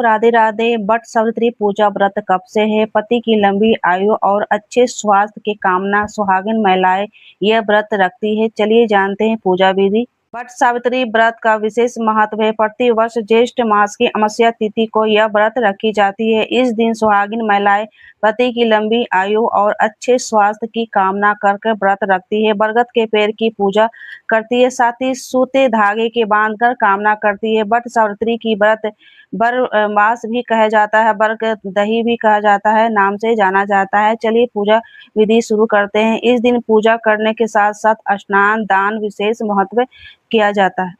Hello, Radhe Radhe. But Savitri पूजा व्रत कब से है? पति की लंबी आयु और अच्छे स्वास्थ्य की कामना सुहागिन महिलाएं यह व्रत रखती है। चलिए जानते हैं पूजा विधि। वट सावित्री व्रत का विशेष महत्व है। प्रति वर्ष ज्येष्ठ मास की अमावस्या तिथि को यह व्रत रखी जाती है। इस दिन सुहागिन महिलाएं पति की लंबी आयु और अच्छे स्वास्थ्य की कामना कर व्रत रखती है। बरगद के पेड़ की पूजा करती है, साथ ही सूते धागे के बांधकर कामना करती है। वट सावित्री की व्रत बर मास भी कहा जाता है, बर दही भी कहा जाता है, नाम से जाना जाता है। चलिए पूजा विधि शुरू करते हैं। इस दिन पूजा करने के साथ साथ स्नान दान विशेष महत्व किया जाता है।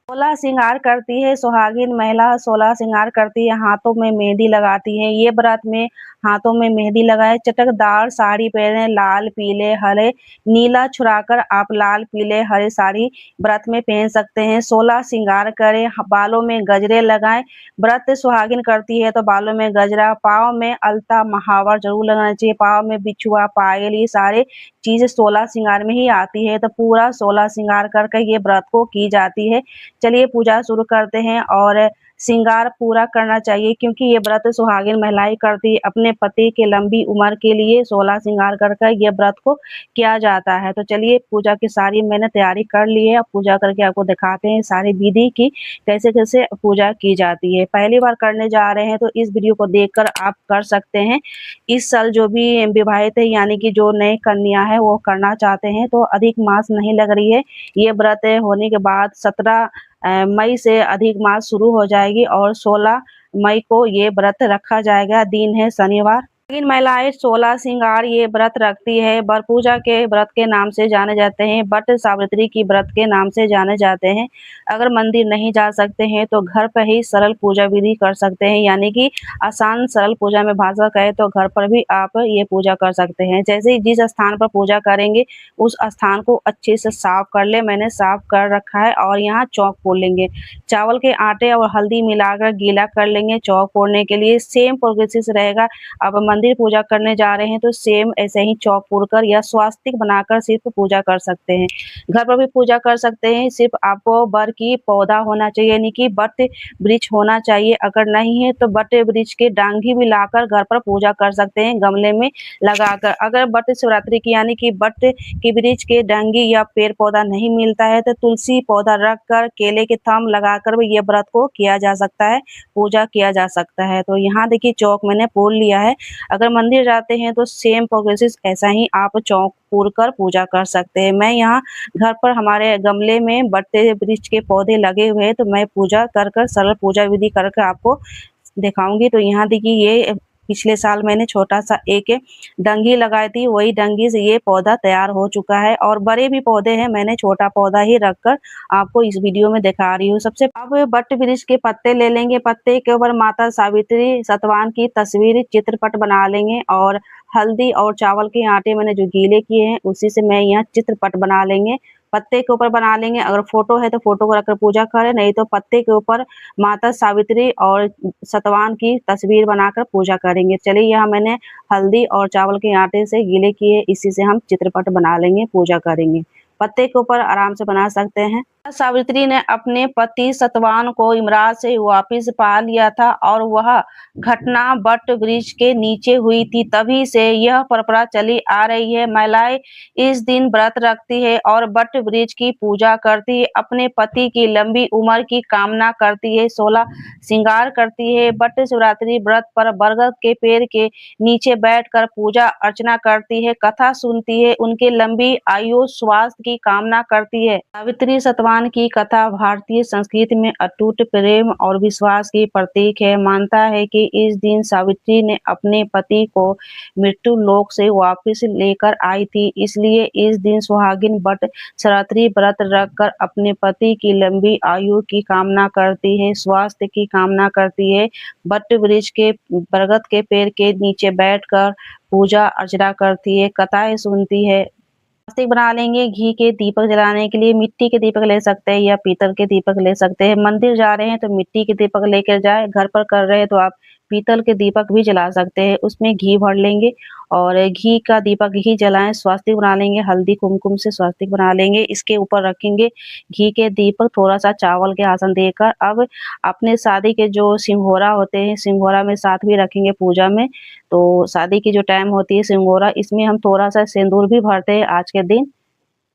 16 श्रृंगार करती है सुहागिन महिला। 16 श्रृंगार करती है, हाथों में मेहंदी लगाती है। ये व्रत में हाथों में मेहंदी लगाए, चटकदार साड़ी पहने, लाल पीले हरे नीला छुड़ाकर आप लाल पीले हरे साड़ी व्रत में पहन सकते हैं। 16 श्रृंगार करें, बालों में गजरे लगाएं। व्रत सुहागिन करती है तो बालों में गजरा, पाँव में अलता महावर जरूर लगाना चाहिए। पाँव में बिछुआ पायल, ये सारे चीज 16 श्रृंगार में ही आती है। तो पूरा 16 श्रृंगार करके ये व्रत को की जाती है। चलिए पूजा शुरू करते हैं। और श्रृंगार पूरा करना चाहिए क्योंकि ये व्रत सुहागिन महिलाएं करती है अपने पति के लंबी उम्र के लिए। 16 श्रृंगार कर ये व्रत को किया जाता है। तो चलिए पूजा की सारी मैंने तैयारी कर ली है। अब पूजा करके आपको दिखाते हैं सारी विधि की कैसे कैसे पूजा की जाती है। पहली बार करने जा रहे हैं तो इस वीडियो को देखकर आप कर सकते हैं। इस साल जो भी विवाहित है यानी कि जो नए कन्या है वो करना चाहते हैं तो अधिक मास नहीं लग रही है। ये व्रत होने के बाद 17 मई से अधिक मास शुरू हो जाएगी और 16 मई को ये व्रत रखा जाएगा। दिन है शनिवार। लेकिन महिलाएं 16 श्रृंगार ये व्रत रखती है। बर पूजा के व्रत के नाम से जाने जाते हैं, बट सावित्री की व्रत के नाम से जाने जाते हैं। अगर मंदिर नहीं जा सकते हैं तो घर पर ही सरल पूजा विधि कर सकते हैं, यानी कि आसान सरल पूजा में भाषा कहे तो घर पर भी आप ये पूजा कर सकते हैं। जैसे ही जिस स्थान पर पूजा करेंगे उस स्थान को अच्छे से साफ कर ले। मैंने साफ कर रखा है। और यहाँ चौक फोड़ लेंगे, चावल के आटे और हल्दी मिलाकर गीला कर लेंगे। चौक फोड़ने के लिए सेम प्रोसेस रहेगा। अब मंदिर पूजा करने जा रहे हैं तो सेम ऐसे ही चौक फोड़कर या स्वास्तिक बनाकर सिर्फ पूजा कर सकते हैं। घर पर भी पूजा कर सकते हैं। सिर्फ आपको बर की पौधा होना चाहिए, यानी कि बट वृक्ष होना चाहिए। अगर नहीं है तो बट वृक्ष के डांगी भी लाकर घर पर पूजा कर सकते हैं, गमले में लगाकर। अगर बट शिवरात्रि की यानी कि बट के वृक्ष के डांगी या पेड़ पौधा नहीं मिलता है तो तुलसी पौधा रख कर केले के थम लगाकर भी ये व्रत को किया जा सकता है, पूजा किया जा सकता है। तो यहाँ देखिए चौक मैंने फोड़ लिया है। अगर मंदिर जाते हैं तो सेम प्रोसेस ऐसा ही आप चौक फोड़ कर पूजा कर सकते हैं। मैं यहाँ घर पर हमारे गमले में बढ़ते वृक्ष के पौधे लगे हुए हैं तो मैं पूजा कर सरल पूजा विधि कर आपको दिखाऊंगी। तो यहाँ देखिए ये पिछले साल मैंने छोटा सा एक डंगी लगाई थी, वही डंगी से ये पौधा तैयार हो चुका है। और बड़े भी पौधे हैं, मैंने छोटा पौधा ही रखकर आपको इस वीडियो में दिखा रही हूँ। सबसे अब बट वृक्ष के पत्ते ले लेंगे। पत्ते के ऊपर माता सावित्री सतवान की तस्वीर चित्रपट बना लेंगे। और हल्दी और चावल के आटे मैंने जो गीले किए हैं उसी से मैं यहाँ चित्रपट बना लेंगे। पत्ते के ऊपर बना लेंगे। अगर फोटो है तो फोटो को रखकर पूजा करें, नहीं तो पत्ते के ऊपर माता सावित्री और सतवान की तस्वीर बनाकर पूजा करेंगे। चलिए यहाँ मैंने हल्दी और चावल के आटे से गीले किए, इसी से हम चित्रपट बना लेंगे, पूजा करेंगे। पत्ते के ऊपर आराम से बना सकते हैं। सावित्री ने अपने पति सतवान को यमराज से वापिस पा लिया था और वह घटना बट वृक्ष के नीचे हुई थी। तभी से यह परंपरा चली आ रही है। महिलाएं इस दिन व्रत रखती है और बट वृक्ष की पूजा करती है, अपने पति की लंबी उम्र की कामना करती है, 16 श्रृंगार करती है। बट शिवरात्रि व्रत पर बरगद के पेड़ के नीचे बैठकर पूजा अर्चना करती है, कथा सुनती है, उनके लंबी आयु स्वास्थ्य की कामना करती है। सावित्री सतवान की कथा भारतीय संस्कृति में अटूट प्रेम और विश्वास की प्रतीक है। मानता है कि इस दिन सावित्री ने अपने पति को मृत्यु लोक से वापस लेकर आई थी, इसलिए इस दिन सुहागिन बट शिवरात्रि व्रत रखकर अपने पति की लंबी आयु की कामना करती है, स्वास्थ्य की कामना करती है। बट वृक्ष के बरगद के पेड़ के नीचे बैठकर पूजा अर्चना करती है, कथाएं सुनती है। स्वास्तिक बना लेंगे। घी के दीपक जलाने के लिए मिट्टी के दीपक ले सकते हैं या पीतल के दीपक ले सकते हैं। मंदिर जा रहे हैं तो मिट्टी के दीपक लेकर जाए, घर पर कर रहे हैं तो आप पीतल के दीपक भी जला सकते हैं। उसमें घी भर लेंगे और घी का दीपक ही जलाएँ, स्वास्तिक बना लेंगे, हल्दी कुमकुम से स्वास्तिक बना लेंगे। इसके ऊपर रखेंगे घी के दीपक, थोड़ा-सा चावल के आसन देकर। अब अपने शादी के जो सिंघोरा होते हैं, सिंघोरा में साथ भी रखेंगे पूजा में। तो शादी की जो टाइम होती है सिंघोरा, इसमें हम थोड़ा-सा सिंदूर भी भरते हैं आज के दिन।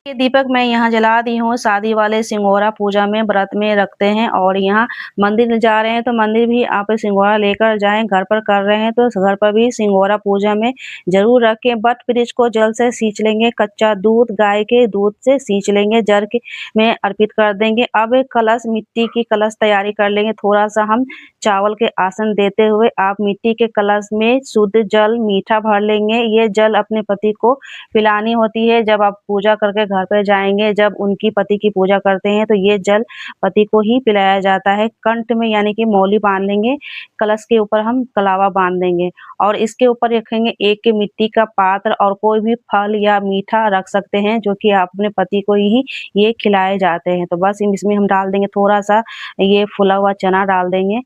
ये दीपक मैं यहाँ जला दी हूँ, शादी वाले सिंघोरा पूजा में व्रत में रखते हैं और यहाँ मंदिर जा रहे हैं तो मंदिर भी आप सिंघोरा लेकर जाएँ, घर पर कर रहे हैं तो घर पर भी सिंघोरा पूजा में ज़रूर रखें। बट वृक्ष को जल से सींच लेंगे, कच्चा दूध गाय के दूध से सींच लेंगे, जर के में अर्पित कर देंगे। अब एक कलश, मिट्टी की कलश तैयारी कर लेंगे, थोड़ा-सा हम चावल के आसन देते हुए आप मिट्टी के कलश में शुद्ध जल मीठा भर लेंगे। ये जल अपने पति को पिलानी होती है। जब आप पूजा करके घर पे जाएँगे, जब उनकी पति की पूजा करते हैं तो ये जल पति को ही पिलाया जाता है। कंठ में यानी कि मौली बाँध लेंगे, कलश के ऊपर हम कलावा बाँध देंगे और इसके ऊपर रखेंगे एक मिट्टी का पात्र और कोई भी फल या मीठा रख सकते हैं जो कि आप अपने पति को ही ये खिलाए जाते हैं। तो बस इसमें हम डाल देंगे थोड़ा-सा ये फूला हुआ चना डाल देंगे।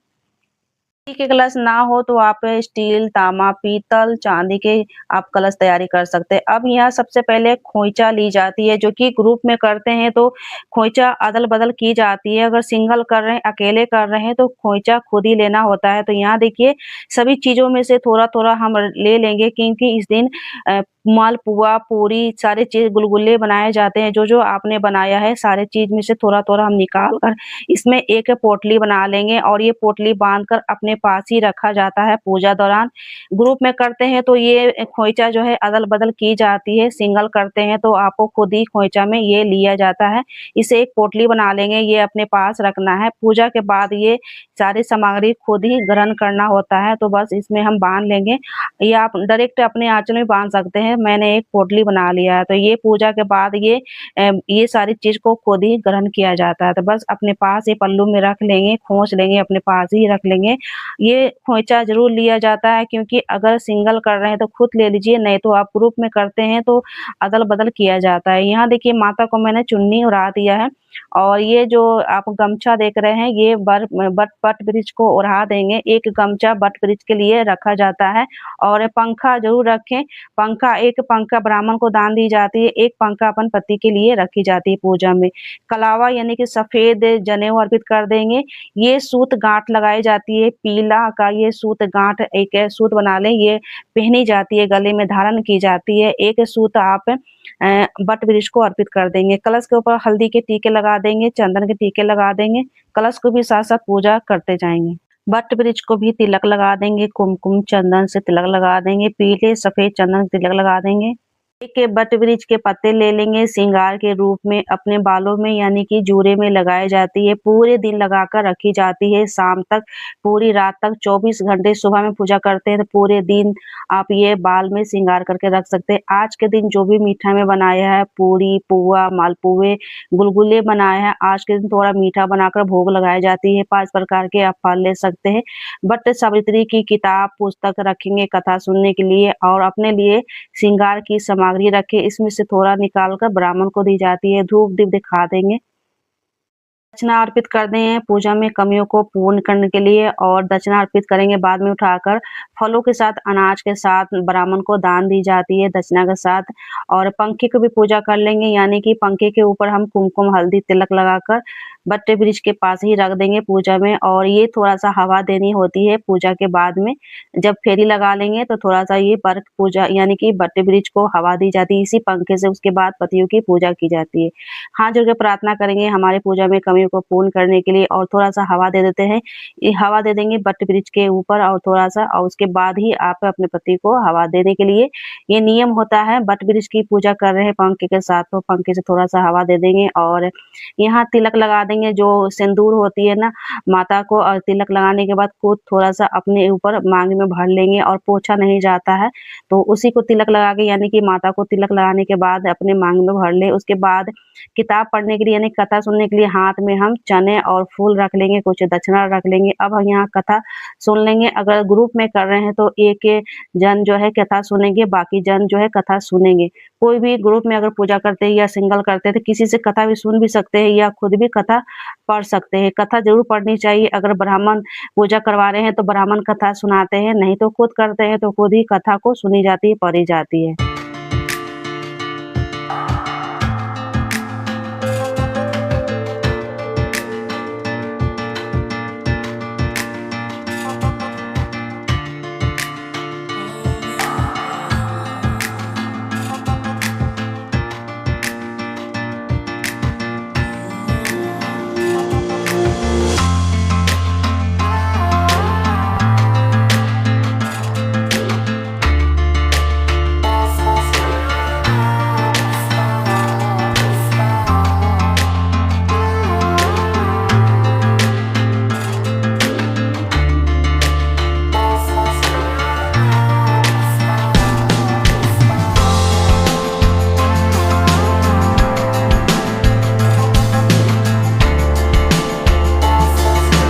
मिट्टी के कलश ना हो तो आप स्टील, तांबा, पीतल, चांदी के आप कलश तैयारी कर सकते हैं। अब यहाँ सबसे पहले खोइचा ली जाती है, जो कि ग्रुप में करते हैं तो खोइचा अदल-बदल की जाती है। अगर सिंगल कर रहे हैं, अकेले कर रहे हैं तो खोइचा खुद ही लेना होता है। तो यहाँ देखिए सभी चीज़ों में से थोड़ा-थोड़ा हम ले लेंगे क्योंकि इस दिन मालपुआ, पूरी सारी चीज़ गुलगुले बनाए जाते हैं। जो-जो आपने बनाया है सारे चीज़ में से थोड़ा-थोड़ा हम निकाल कर इसमें एक पोटली बना लेंगे और ये पोटली बाँधकर अपने पास ही रखा जाता है पूजा दौरान। ग्रुप में करते हैं तो ये खोइचा जो है अदल-बदल की जाती है, सिंगल करते हैं तो आपको खुद ही खोइचा में ये लिया जाता है। इसे एक पोटली बना लेंगे, ये अपने पास रखना है। पूजा के बाद ये सारी सामग्री खुद ही ग्रहण करना होता है, तो बस इसमें हम बाँध लेंगे। ये आप डायरेक्ट अपने आँचल में बाँध सकते हैं, मैंने एक पोटली बना लिया है। तो ये पूजा के बाद ये सारी चीज़ को खुद ही ग्रहण किया जाता है। तो बस अपने पास ये पल्लू में रख लेंगे, खोंच लेंगे, अपने पास ही रख लेंगे। ये खोंचा ज़रूर लिया जाता है क्योंकि अगर सिंगल कर रहे हैं तो खुद ले लीजिए, नहीं तो आप ग्रुप में करते हैं तो अदल-बदल किया जाता है। यहाँ देखिए माता को मैंने चुन्नी ओढ़ा दिया है और ये जो आप गमछा देख रहे हैं ये बट वृक्ष को ओढ़ा देंगे। एक गमछा बट वृक्ष के लिए रखा जाता है और पंखा ज़रूर रखें। एक पंखा ब्राह्मण को दान दी जाती है, एक पंखा अपन पति के लिए रखी जाती है पूजा में। कलावा यानी कि सफ़ेद जनेऊ अर्पित कर देंगे। ये सूत गाँठ लगाई जाती है, पीला का ये सूत गाँठ एक सूत बना लें, ये पहनी जाती है, गले में धारण की जाती है। एक सूत आप बट वृक्ष को अर्पित कर देंगे। कलश के ऊपर हल्दी के टीके लगा देंगे, चंदन के टीके लगा देंगे। कलश को भी साथ-साथ पूजा करते जाएँगे। बट वृक्ष को भी तिलक लगा देंगे, कुमकुम चंदन से तिलक लगा देंगे, पीले सफ़ेद चंदन से तिलक लगा देंगे। एक बट वृक्ष के पत्ते ले लेंगे, श्रृंगार के रूप में अपने बालों में यानी कि जूड़े में लगाई जाती है, पूरे दिन लगाकर रखी जाती है, शाम तक, पूरी रात तक 24 घंटे सुबह में पूजा करते हैं तो पूरे दिन आप ये बाल में श्रृंगार करके रख सकते हैं। आज के दिन जो भी मीठा में बनाया है, पूरी, पुआ, मालपुए, गुलगुले बनाए हैं, आज के दिन थोड़ा मीठा बनाकर भोग लगाई जाती है, 5 प्रकार के आप फल ले सकते हैं। बट सावित्री की किताब, पुस्तक रखेंगे कथा सुनने के लिए और अपने लिए श्रृंगार की सामग्री रखें, इसमें से थोड़ा निकाल कर ब्राह्मण को दी जाती है, धूप-दीप दिखा देंगे। दक्षिणा अर्पित कर दें पूजा में कमियों को पूर्ण करने के लिए और दक्षिणा अर्पित करेंगे बाद में उठाकर फलों के साथ, अनाज के साथ ब्राह्मण को दान दी जाती है दक्षिणा के साथ और पंखे को भी पूजा कर लेंगे यानी कि पंखे के ऊपर हम कुमकुम, हल्दी, तिलक लगाकर बट्टे वृक्ष के पास ही रख देंगे पूजा में और ये थोड़ा-सा हवा देनी होती है पूजा के बाद में। जब फेरी लगा लेंगे तो थोड़ा-सा ये बर्क पूजा यानी कि बट्टे वृक्ष को हवा दी जाती है इसी पंखे से, उसके बाद पतियों की पूजा की जाती है। हाथ जोड़ के प्रार्थना करेंगे हमारे पूजा में कमियों को पूर्ण करने के लिए और थोड़ा-सा हवा दे देते हैं। ये हवा दे देंगे बट वृक्ष के ऊपर और थोड़ा-सा और उसके बाद ही आप अपने पति को हवा देने के लिए ये नियम होता है। बट वृक्ष की पूजा कर रहे हैं पंखे के साथ तो पंखे से थोड़ा-सा हवा दे देंगे और यहाँ तिलक लगा देंगे जो सिंदूर होती है ना माता को और तिलक लगाने के बाद खुद थोड़ा-सा अपने ऊपर मांग में भर लेंगे और पोंछा नहीं जाता है, तो उसी को तिलक लगा के यानी कि माता को तिलक लगाने के बाद अपने मांग में भर लें। उसके बाद किताब पढ़ने के लिए यानी कथा सुनने के लिए हाथ में हम चने और फूल रख लेंगे, कुछ दक्षिणा रख लेंगे। अब हम यहाँ कथा सुन लेंगे, अगर ग्रुप में कर रहे हैं तो एक जन जो है कथा सुनेंगे, बाकी जन जो है कथा सुनेंगे। कोई भी ग्रुप में अगर पूजा करते हैं या सिंगल करते हैं तो किसी से कथा भी सुन भी सकते हैं या खुद भी कथा पढ़ सकते हैं। कथा ज़रूर पढ़नी चाहिए। अगर ब्राह्मण पूजा करवा रहे हैं तो ब्राह्मण कथा सुनाते हैं, नहीं तो खुद करते हैं तो खुद ही कथा को सुनी जाती है, पढ़ी जाती है।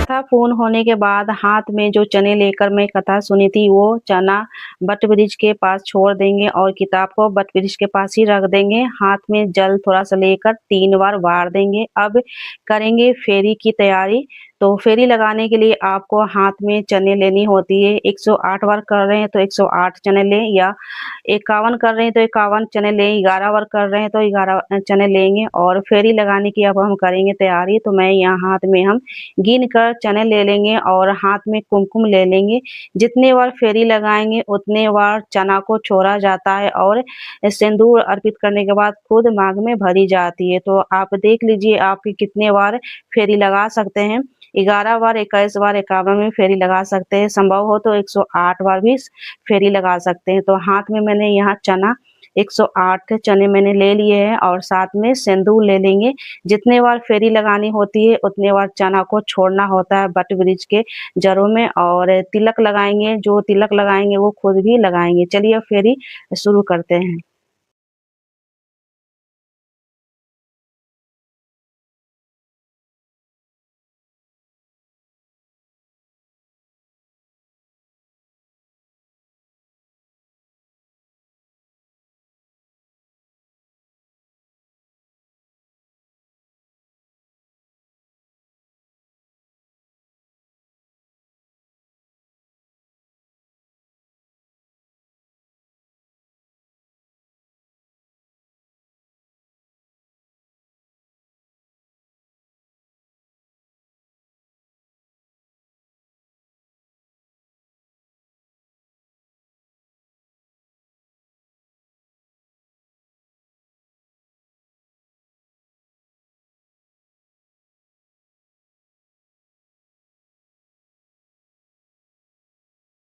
कथा पूर्ण होने के बाद हाथ में जो चने लेकर मैं कथा सुनी थी वो चना बट वृक्ष के पास छोड़ देंगे और किताब को बट वृक्ष के पास ही रख देंगे। हाथ में जल थोड़ा सा लेकर 3 बार वार देंगे। अब करेंगे फेरी की तैयारी। तो फेरी लगाने के लिए आपको हाथ में चने लेनी होती है। 108 बार कर रहे हैं तो 108 चने लें या 51 कर रहे हैं तो 51 चने लें, 11 बार कर रहे हैं तो 11 चने लेंगे और फेरी लगाने की अब हम करेंगे तैयारी। तो मैं यहाँ हाथ में हम गिन कर चने ले लेंगे और हाथ में कुमकुम ले लेंगे। जितने बार फेरी लगाएंगे उतने बार चना को छोड़ा जाता है और सिंदूर अर्पित करने के बाद खुद मांग में भरी जाती है। तो आप देख लीजिए आपकी कितने बार फेरी लगा सकते हैं। 11 बार, 21 बार, 51 में फेरी लगा सकते हैं। संभव हो तो 108 बार भी फेरी लगा सकते हैं। तो हाथ में मैंने यहाँ चना 108 चने मैंने ले लिए हैं और साथ में सिंदूर ले लेंगे। जितने बार फेरी लगानी होती है उतने बार चना को छोड़ना होता है बट वृक्ष के जड़ों में और तिलक लगाएंगे। जो तिलक लगाएंगे वो खुद भी लगाएंगे। चलिए अब फेरी शुरू करते हैं।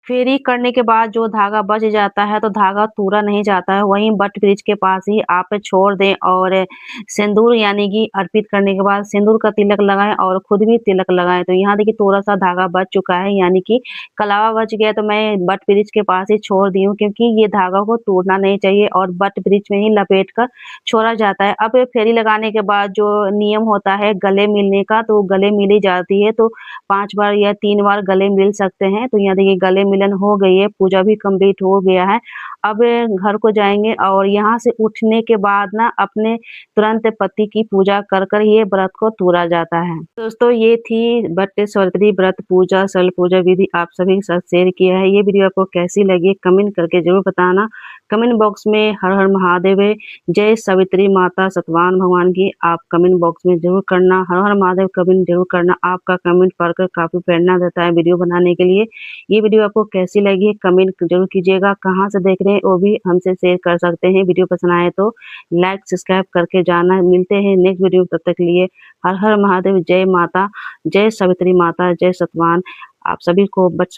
फेरी करने के बाद जो धागा बच जाता है तो धागा तूरा नहीं जाता है, वहीं बट वृक्ष के पास ही आप छोड़ दें और सिंदूर यानी कि अर्पित करने के बाद सिंदूर का तिलक लगाएं और खुद भी तिलक लगाएं। तो यहाँ देखिए थोड़ा-सा धागा बच चुका है यानी कि कलावा बच गया तो मैं बट वृक्ष के पास ही छोड़ दी हूँ क्योंकि ये धागा को तोड़ना नहीं चाहिए और बट वृक्ष में ही लपेट कर छोड़ा जाता है। अब फेरी लगाने के बाद जो नियम होता है गले मिलने का तो गले मिली जाती है तो 5 बार या 3 बार गले मिल सकते हैं। तो यहाँ देखिए गले मिलन हो गई है, पूजा भी कंप्लीट हो गया है। अब घर को जाएँगे और यहाँ से उठने के बाद ना अपने तुरंत पति की पूजा कर कर ये व्रत को तोड़ा जाता है। दोस्तों ये थी बट सवित्री व्रत पूजा सरल पूजा विधि आप सभी के साथ शेयर किया है। ये वीडियो आपको कैसी लगी कमेंट करके ज़रूर बताना। कमेंट बॉक्स में हर हर महादेव है, जय सवित्री माता सतवाहन भगवान की आप कमेंट बॉक्स में ज़रूर करना। हर हर महादेव कमेंट ज़रूर करना। आपका कमेंट पढ़कर काफ़ी प्रेरणा देता है वीडियो बनाने के लिए। ये वीडियो आपको कैसी लगी कमेंट ज़रूर कीजिएगा। कहाँ से देख रहे हैं वो भी हमसे शेयर कर सकते हैं। वीडियो पसंद आए तो लाइक सब्सक्राइब करके जाना। मिलते हैं नेक्स्ट वीडियो, तब तक के लिए हर हर महादेव, जय माता, जय सवित्री माता, जय सतवाहन। आप सभी को बट